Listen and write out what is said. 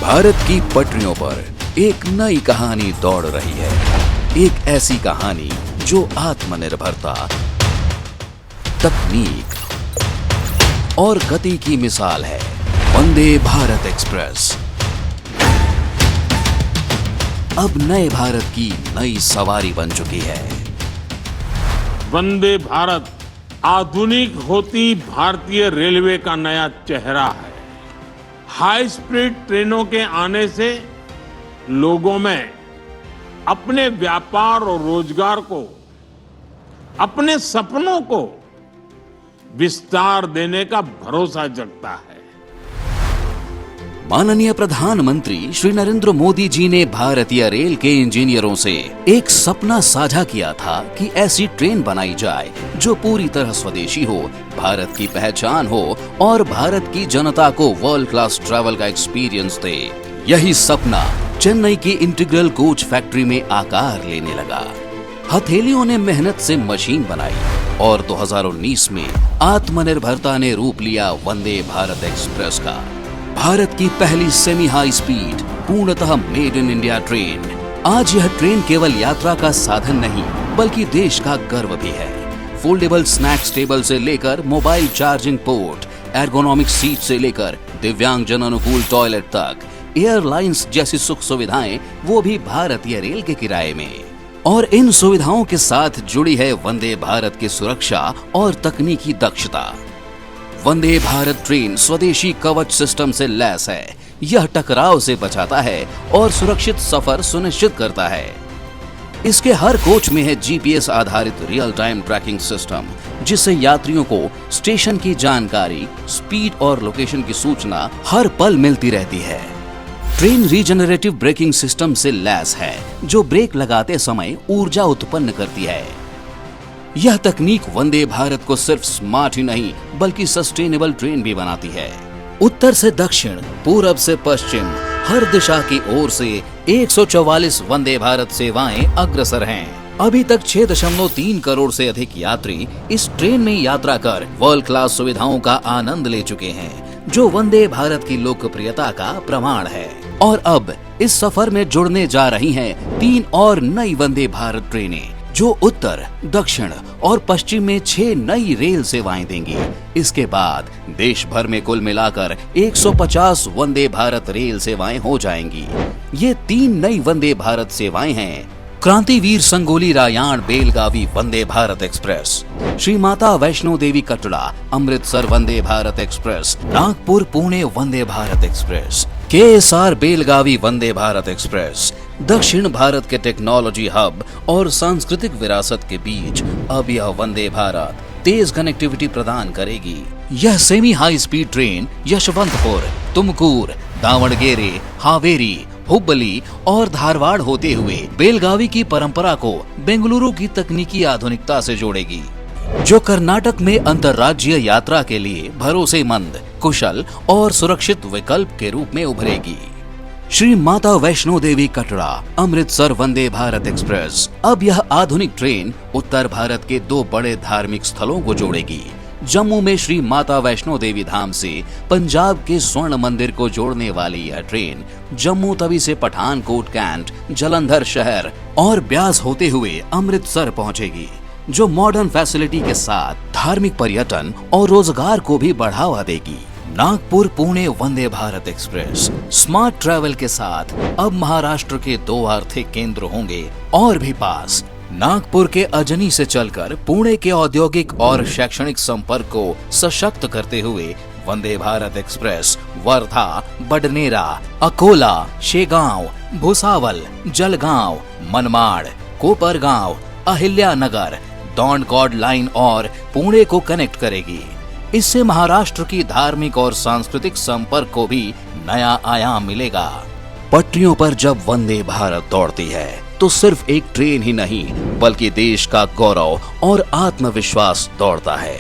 भारत की पटरियों पर एक नई कहानी दौड़ रही है। एक ऐसी कहानी जो आत्मनिर्भरता, तकनीक और गति की मिसाल है। वंदे भारत एक्सप्रेस अब नए भारत की नई सवारी बन चुकी है। वंदे भारत आधुनिक होती भारतीय रेलवे का नया चेहरा है। हाई स्पीड ट्रेनों के आने से लोगों में अपने व्यापार और रोजगार को, अपने सपनों को विस्तार देने का भरोसा जगता है। माननीय प्रधानमंत्री श्री नरेंद्र मोदी जी ने भारतीय रेल के इंजीनियरों से एक सपना साझा किया था कि ऐसी ट्रेन बनाई जाए जो पूरी तरह स्वदेशी हो, भारत की पहचान हो और भारत की जनता को वर्ल्ड क्लास ट्रैवल का एक्सपीरियंस दे। यही सपना चेन्नई की इंटीग्रल कोच फैक्ट्री में आकार लेने लगा। हथेलियों ने मेहनत से मशीन बनाई और 2019 में आत्मनिर्भरता ने रूप लिया वंदे भारत एक्सप्रेस का। भारत की पहली सेमी हाई स्पीड पूर्णतः मेड इन इंडिया ट्रेन। आज यह ट्रेन केवल यात्रा का साधन नहीं बल्कि देश का गर्व भी है। फोल्डेबल स्नैक्स टेबल से लेकर mobile charging port, ergonomic seat से लेकर दिव्यांग जन अनुकूल टॉयलेट तक, एयरलाइंस जैसी सुख सुविधाएं वो भी भारतीय रेल के किराए में। और इन सुविधाओं के साथ जुड़ी है वंदे भारत की सुरक्षा और तकनीकी दक्षता। वंदे भारत ट्रेन स्वदेशी कवच सिस्टम से लैस है। यह टकराव से बचाता है और सुरक्षित सफर सुनिश्चित करता है। इसके हर कोच में है जीपीएस आधारित रियल टाइम ट्रैकिंग सिस्टम, जिससे यात्रियों को स्टेशन की जानकारी, स्पीड और लोकेशन की सूचना हर पल मिलती रहती है। ट्रेन रीजनरेटिव ब्रेकिंग सिस्टम से लैस है, जो ब्रेक लगाते समय ऊर्जा उत्पन्न करती है। यह तकनीक वंदे भारत को सिर्फ स्मार्ट ही नहीं बल्कि सस्टेनेबल ट्रेन भी बनाती है। उत्तर से दक्षिण, पूरब से पश्चिम, हर दिशा की ओर से 144 वंदे भारत सेवाएं अग्रसर हैं। अभी तक 6.3 करोड़ से अधिक यात्री इस ट्रेन में यात्रा कर वर्ल्ड क्लास सुविधाओं का आनंद ले चुके हैं, जो वंदे भारत की लोकप्रियता का प्रमाण है। और अब इस सफर में जुड़ने जा रही हैं 3 और नई वंदे भारत ट्रेनें, जो उत्तर, दक्षिण और पश्चिम में 6 नई रेल सेवाएं देंगी। इसके बाद देश भर में कुल मिलाकर 150 वंदे भारत रेल सेवाएं हो जाएंगी। ये 3 नई वंदे भारत सेवाएं हैं: क्रांतिवीर Sangolli रायण Belagavi Vande Bharat express, Shri Mata Vaishno Devi Katra Amritsar Vande Bharat express, Nagpur Pune Vande Bharat express, KSR Belagavi Vande Bharat express. दक्षिण भारत के टेक्नोलॉजी हब और सांस्कृतिक विरासत के बीच अब यह वंदे भारत तेज कनेक्टिविटी प्रदान करेगी। यह semi high speed train Yeshwantpur, Tumkur, Davanagere, Haveri, Hubli और धारवाड़ होते हुए बेलगावी की परंपरा को बेंगलुरु की तकनीकी आधुनिकता से जोड़ेगी, जो कर्नाटक में अंतर्राज्यीय यात्रा के लिए भरोसेमंद, कुशल और सुरक्षित विकल्प के रूप में उभरेगी। श्री माता वैष्णो देवी कटरा अमृतसर वंदे भारत एक्सप्रेस। अब यह आधुनिक ट्रेन उत्तर भारत के 2 बड़े धार्मिक स्थलों को जोड़ेगी। जम्मू में श्री माता वैष्णो देवी धाम से पंजाब के स्वर्ण मंदिर को जोड़ने वाली यह ट्रेन जम्मू तवी से पठानकोट कैंट, जलंधर शहर और ब्यास होते हुए अमृतसर पहुंचेगी, जो मॉडर्न फैसिलिटी के साथ धार्मिक पर्यटन और रोजगार को भी बढ़ावा देगी। Nagpur Pune Vande Bharat express smart travel के साथ अब महाराष्ट्र के 2 आर्थिक केंद्र होंगे और भी पास। नागपुर के अजनी से चलकर पुणे के औद्योगिक और शैक्षणिक संपर्क को सशक्त करते हुए वंदे भारत एक्सप्रेस वर्धा, बडनेरा, अकोला, शेगांव, भुसावल, जलगांव, मनमाड़, कोपरगांव, अहिल्यानगर, दौंड लाइन और पुणे को कनेक्ट करेगी। इससे महाराष्ट्र की धार्मिक और सांस्कृतिक संपर्क को भी नया आयाम मिलेगा। पटरियों पर जब वंदे भारत दौड़ती है तो सिर्फ एक ट्रेन ही नहीं बल्कि देश का गौरव और आत्मविश्वास दौड़ता है।